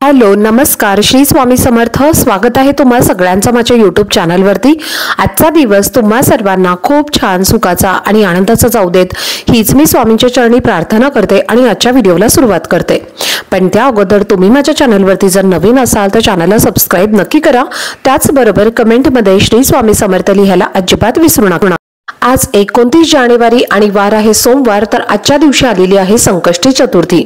Hello नमस्कार श्री स्वामी समर्थ। स्वागत आहे तुम्हा सगळ्यांचं माझ्या YouTube चॅनलवरती। आजचा दिवस तुम्हा सर्वांना खूप छान सुखाचा आणि आनंदाचा जाऊ देत हीच मी स्वामींच्या चरणी प्रार्थना करते आणि आजच्या व्हिडिओला सुरुवात करते। पण त्या अगोदर तुम्ही माझ्या चॅनलवरती जर नवीन असाल तर चॅनलला सबस्क्राइब नक्की करा। त्याचबरोबर कमेंटमध्ये श्री स्वामी समर्थ लिहायला अजिबात विसरू नका। आज 29 जानेवारी आणि वार आहे सोमवार। तर आजच्या दिवशी आलेली आहे संकष्टी चतुर्थी।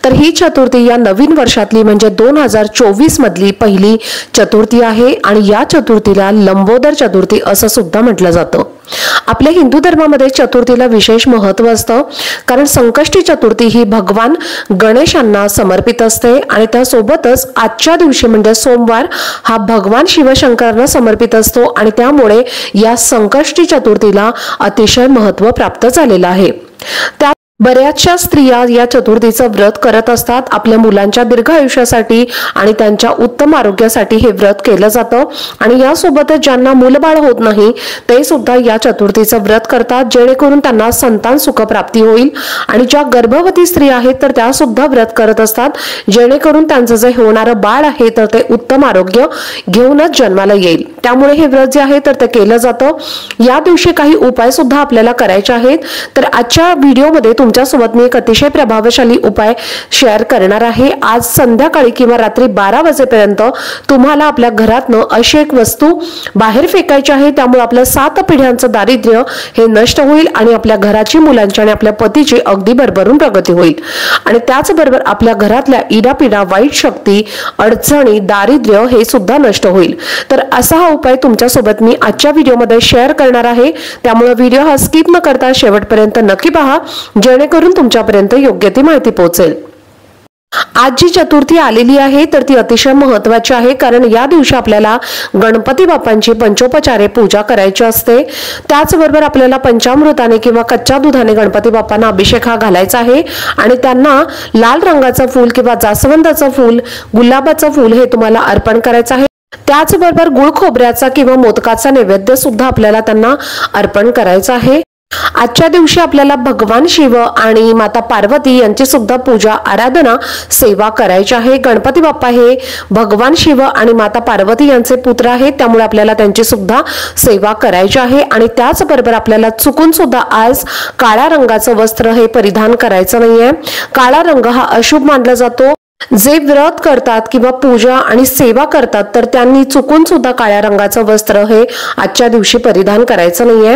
तर ही चतुर्थी या नवीन वर्षातली म्हणजे 2024 मधली पहिली चतुर्थी आहे आणि या चतुर्थीला लंबोदर चतुर्थी असं सुद्धा म्हटलं जातं। आपल्या हिंदू धर्मामध्ये चतुर्थीला विशेष महत्त्व असतं, कारण संकष्टी चतुर्थी ही भगवान गणेशांना समर्पित असते आणि त्यासोबतच आजच्या दिवशी म्हणजे सोमवार हा भगवान शिवशंकरांना समर्पित असतो आणि त्यामुळे या संकष्टी चतुर्थीला अतिशय महत्त्व प्राप्त झालेलं आहे। त्या बऱ्याचशा स्त्रिया या चतुर्थीचं व्रत करत असतात। आपल्या मुलांच्या दीर्घ आयुष्यासाठी आणि त्यांच्या उत्तम आरोग्यासाठी हे व्रत केलं जातं आणि यासोबतच ज्यांना मूलबाळ होत नाही ते सुद्धा या चतुर्थीचं व्रत करतात, जेणेकरून त्यांना संतान सुख प्राप्ती होईल। आणि ज्या गर्भवती स्त्रिया आहेत तर त्या सुद्धा व्रत करत असतात, जेणेकरून त्यांचं जे होणारं बाळ आहे तर ते उत्तम आरोग्य घेऊनच जन्माला येईल। त्यामुळे हे व्रत जे आहे तर ते केलं जातं। या दिवशी काही उपाय सुद्धा आपल्याला करायचे आहेत। तर आजच्या व्हिडिओमध्ये तुमच्यासोबत मी एक अतिशय प्रभावशाली उपाय शेअर करणार आहे। आज संध्याकाळी किंवा रात्री 12 वाजेपर्यंत तुम्हाला आपल्या घरातनं अशी एक वस्तू बाहेर फेकायची आहे। त्यामुळे आपल्या 7 पिढ्यांचं दारिद्र्य हे नष्ट होईल आणि आपल्या घराची, मुलांची आणि आपल्या पतीची अगदी भरभरून प्रगती होईल। आणि त्याचबरोबर आपल्या घरातल्या इडापिडा, वाईट शक्ती, अडचणी, दारिद्र्य हे सुद्धा नष्ट होईल। तर असा हा उपाय तुमच्यासोबत मी आजच्या व्हिडिओमध्ये शेअर करणार आहे। त्यामुळे व्हिडिओ हा स्किप न करता शेवटपर्यंत नक्की पहा, जेणेकरून तुमच्यापर्यंत योग्य ती माहिती पोहोचेल। आज जी चतुर्थी आलेली आहे तर ती अतिशय महत्त्वाची आहे, कारण या दिवशी आपल्याला गणपती बाप्पांची पंचोपचारे पूजा करायची असते। त्याचबरोबर आपल्याला पंचामृताने किंवा कच्च्या दुधाने गणपती बाप्पांना अभिषेक हा घालायचा आहे आणि त्यांना लाल रंगाचं फूल किंवा जास्वंदाचं फूल, गुलाबाचं फूल हे तुम्हाला अर्पण करायचं आहे। त्याचबरोबर गुळ खोबऱ्याचा किंवा मोदकाचा नैवेद्य सुद्धा आपल्याला त्यांना अर्पण करायचा आहे। आजच्या दिवशी आपल्याला भगवान शिव आणि माता पार्वती यांची सुद्धा पूजा, आराधना, सेवा करायची आहे। गणपती बाप्पा हे भगवान शिव आणि माता पार्वती यांचे पुत्र आहेत, त्यामुळे आपल्याला त्यांची सुद्धा सेवा करायची आहे। आणि त्याचबरोबर आपल्याला चुकून सुद्धा आज काळ्या रंगाचं वस्त्र हे परिधान करायचं नाहीये। काळा रंग हा अशुभ मानला जातो। जे व्रत करतात किंवा पूजा आणि सेवा करतात तर त्यांनी चुकून सुद्धा काळ्या रंगाचं वस्त्र हे आजच्या दिवशी परिधान करायचं नाहीये।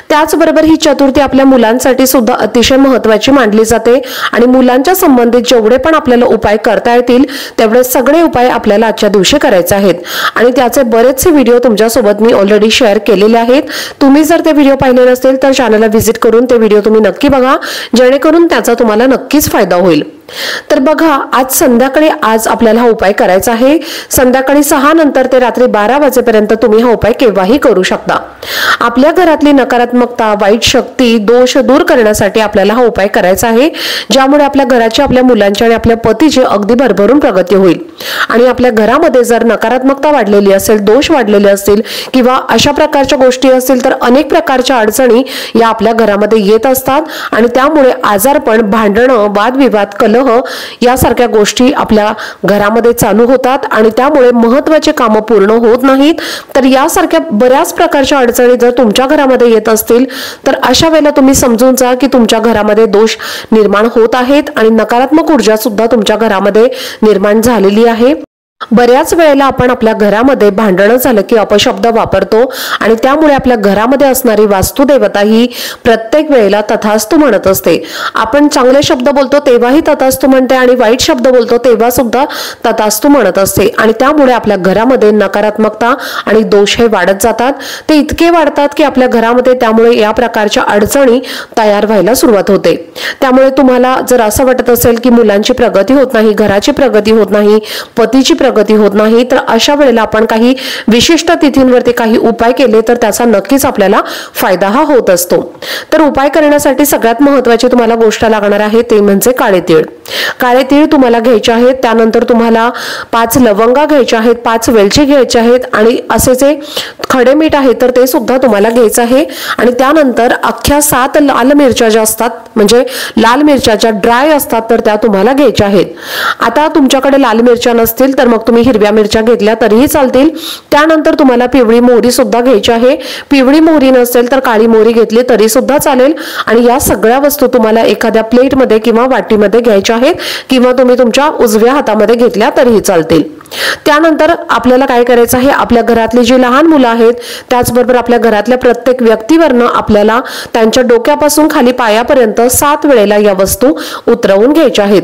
त्याचबरोबर ही चतुर्थी आपल्या मुलांसाठी सुद्धा अतिशय महत्त्वाची मानली जाते आणि मुलांच्या संबंधित जेवढे पण आपल्याला उपाय करता येतील तेवढे सगळे उपाय आपल्याला आजच्या दिवशी करायचे आहेत आणि त्याचे बरेचसे व्हिडिओ तुमच्यासोबत मी ऑलरेडी शेअर केलेले आहेत। तुम्ही जर ते व्हिडिओ पाहिले नसतील तर चॅनलला व्हिजिट करून ते व्हिडिओ तुम्ही नक्की बघा, जेणेकरून त्याचा तुम्हाला नक्कीच फायदा होईल। तर बघा, आज आपल्याला हा उपाय करायचा आहे। संध्याकाळी 6 नंतर ते रात्री 12 वाजेपर्यंत तुम्ही हा उपाय केव्हाही करू शकता। आपल्या घरातली नकारात्मकता, वाईट शक्ती, दोष दूर करण्यासाठी आपल्याला हा उपाय करायचा आहे, ज्यामुळे आपल्या घराची, आपल्या मुलांची आणि आपल्या पतीची अगदी भरभरून प्रगती होईल। आणि आपल्या घरामध्ये जर नकारात्मकता वाढलेली असेल, दोष वाढलेले असतील किंवा अशा प्रकारच्या गोष्टी असतील तर अनेक प्रकारच्या अडचणी या आपल्या घरामध्ये येत असतात आणि त्यामुळे आजारपण, भांडणं, वादविवाद, कलह यासारख्या गोष्टी आपल्या घरामध्ये चालू होतात आणि त्यामुळे महत्त्वाचे कामं पूर्ण होत नाहीत। तर यासारख्या बऱ्याच प्रकारच्या अडचणी जर तुमच्या घरामध्ये येत असतील तर अशा वेळेला तुम्ही समजून जा की तुमच्या घरामध्ये दोष निर्माण होत आहेत आणि नकारात्मक ऊर्जा सुद्धा तुमच्या घरामध्ये निर्माण झालेली आहे। बऱ्याच वेळेला आपण आपल्या घरामध्ये भांडणं झालं की अपशब्द वापरतो आणि त्यामुळे आपल्या घरामध्ये असणारी वास्तुदेवता ही प्रत्येक वेळेला तथास्तु म्हणत असते। आपण चांगले शब्द बोलतो तेव्हाही तथास्तु म्हणते आणि वाईट शब्द बोलतो तेव्हा सुद्धा तथास्तु म्हणत असते आणि त्यामुळे आपल्या घरामध्ये नकारात्मकता आणि दोष हे वाढत जातात। ते इतके वाढतात की आपल्या घरामध्ये त्यामुळे या प्रकारच्या अडचणी तयार व्हायला सुरुवात होते। त्यामुळे तुम्हाला जर असं वाटत असेल की मुलांची प्रगती होत नाही, घराची प्रगती होत नाही, पतीची प्रगती होत नाही, तर अशा वेळेला आपण काही विशिष्ट तिथींवरती काही उपाय केले तर त्याचा नक्कीच आपल्याला फायदा हा होत असतो। तर उपाय करण्यासाठी सगळ्यात महत्त्वाची तुम्हाला गोष्ट लागणार आहे ते म्हणजे काळे तीळ। काळे तीळ तुम्हाला घ्यायचे आहेत, त्यानंतर तुम्हाला 5 लवंगा घ्यायच्या आहेत, 5 वेलची घ्यायची आहेत आणि असे जे खडे मीठ आहे तर ते सुद्धा तुम्हाला घ्यायचं आहे। आणि त्यानंतर अख्ख्या 7 लाल मिरच्या ज्या असतात म्हणजे लाल मिरच्या ज्या ड्राय असतात तर त्या तुम्हाला घ्यायच्या आहेत। आता तुमच्याकडे लाल मिरच्या नसतील तर मग तुम्ही हिरव्या मिरच्या घेतल्या तरीही चालतील। त्यानंतर तुम्हाला पिवळी मोहरी सुद्धा घ्यायची आहे, पिवळी मोहरी नसेल तर काळी मोहरी घेतली तरी सुद्धा चालेल। आणि या सगळ्या वस्तू तुम्हाला एखाद्या प्लेटमध्ये किंवा वाटीमध्ये घ्यायच्या आहेत किंवा तुम्ही तुमच्या उजव्या हातामध्ये घेतल्या तरीही चालतील। त्यानंतर आपल्याला काय करायचं आहे, आपल्या घरातली जी लहान मुलं आहेत त्याचबरोबर आपल्या घरातल्या प्रत्येक व्यक्तीवरनं आपल्याला त्यांच्या डोक्यापासून खाली पायापर्यंत 7 वेळेला या वस्तू उतरवून घ्यायच्या आहेत।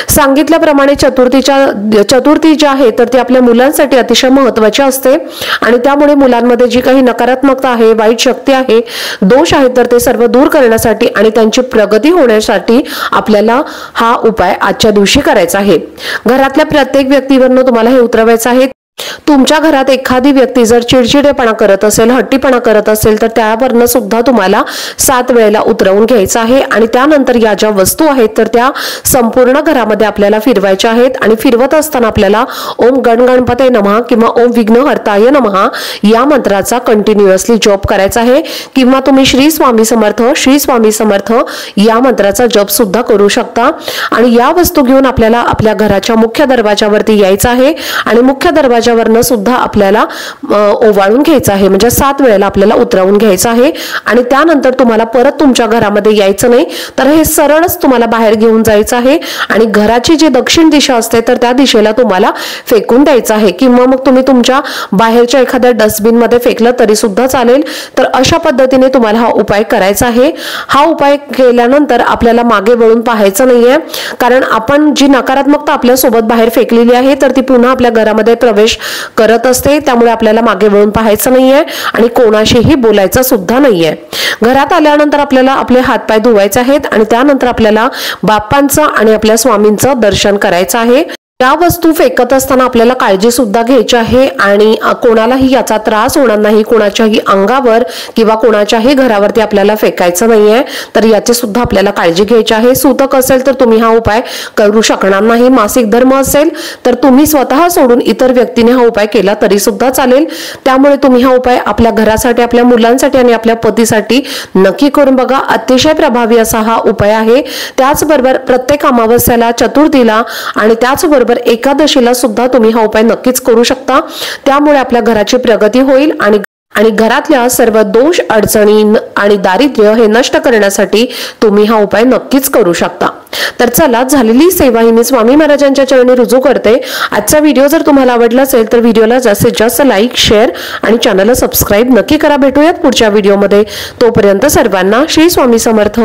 सांगितल्याप्रमाणे चतुर्थी जी आहे तर ती आपल्या मुलांसाठी अतिशय महत्त्वाची असते आणि त्यामुळे मुलांमध्ये जी काही नकारात्मकता आहे, वाईट शक्ती आहे, दोष आहेत तर ते सर्व दूर करण्यासाठी आणि त्यांची प्रगती होण्यासाठी आपल्याला हा उपाय आजच्या दिवशी करायचा आहे। घरातल्या प्रत्येक व्यक्तीवरनं तुम्हाला हे उतरवायचं आहे। तुमच्या घरात एखादी व्यक्ती जर चिडचिडेपणा करत असेल, हट्टीपणा करत असेल तर त्यावरनं सुद्धा तुम्हाला 7 वेळेला उतरवून घ्यायचं आहे। आणि त्यानंतर या ज्या वस्तू आहेत तर त्या संपूर्ण घरामध्ये आपल्याला फिरवायच्या आहेत आणि फिरवत असताना आपल्याला ओम गण गणपते नमः किंवा ओम विघ्नहर्ताय नमः या मंत्राचा कंटिन्युअसली जप करायचा आहे किंवा तुम्ही श्री स्वामी समर्थ या मंत्राचा जप सुद्धा करू शकता। आणि या वस्तू घेऊन आपल्याला आपल्या घराच्या मुख्य दरवाजावरती यायचं आहे आणि मुख्य दरवाजावरनं सुद्धा आपल्याला ओवाळून घ्यायचं आहे, म्हणजे 7 वेळेला आपल्याला उतरवून घ्यायचं आहे। आणि त्यानंतर तुम्हाला परत तुमच्या घरामध्ये यायचं नाही, तर हे सरळच तुम्हाला बाहेर घेऊन जायचं आहे आणि घराची जी दक्षिण दिशा असते तर त्या दिशेला तुम्हाला फेकून द्यायचं आहे किंवा मग तुम्ही तुमच्या बाहेरच्या एखाद्या डस्टबिन मध्ये फेकलं तरी सुद्धा चालेल। तर अशा पद्धतीने तुम्हाला हा उपाय करायचा आहे। हा उपाय केल्यानंतर आपल्याला मागे वळून पाहायचं नाहीये, कारण आपण जी नकारात्मकता आपल्या सोबत बाहेर फेकलेली आहे तर ती पुन्हा आपल्या घरामध्ये प्रवेश करत असते, त्यामुळे आपल्याला मागे वळून पाहायचं नाहीये आणि कोणाशीही बोलायचं सुद्धा नाहीये। घरात आल्यानंतर आपल्याला आपले हातपाय धुवायचे आहेत आणि त्यानंतर आपल्याला बाप्पांचं आणि आपल्या स्वामींचं दर्शन करायचं आहे। या वस्तू फेकत असताना आपल्याला काळजी सुद्धा घ्यायची आहे आणि कोणालाही याचा त्रास होणार नाही, कोणाच्याही अंगावर किंवा कोणाच्याही घरावरती आपल्याला फेकायचं नाहीये, तर याची सुद्धा आपल्याला काळजी घ्यायची आहे। सूतक असेल तर तुम्ही हा उपाय करू शकणार नाही, मासिक धर्म असेल तर तुम्ही स्वतः सोडून इतर व्यक्तीने हा उपाय केला तरी सुद्धा चालेल। त्यामुळे तुम्ही हा उपाय आपल्या घरासाठी, आपल्या मुलांसाठी आणि आपल्या पतीसाठी नक्की करून बघा। अतिशय प्रभावी असा हा उपाय आहे। त्याचबरोबर प्रत्येक अमावस्याला, चतुर्थीला आणि त्याचबरोबर एकादशीला सुद्धा तुम्ही हा उपाय नक्कीच करू शकता। त्यामुळे आपल्या घराची प्रगती होईल आणि घरातल्या सर्व दोष, अडचणी आणि दारिद्र्य हे नष्ट करण्यासाठी तुम्ही हा उपाय नक्कीच करू शकता। तर चला, झालेली सेवा ही मी स्वामी महाराजांच्या चरणी रुजू करते। आजचा व्हिडिओ जर तुम्हाला आवडला असेल तर व्हिडिओला जास्तीत जास्त लाईक, शेअर आणि चॅनलला सबस्क्राईब नक्की करा। भेटूयात पुढच्या व्हिडिओमध्ये, तोपर्यंत सर्वांना श्री स्वामी समर्थ।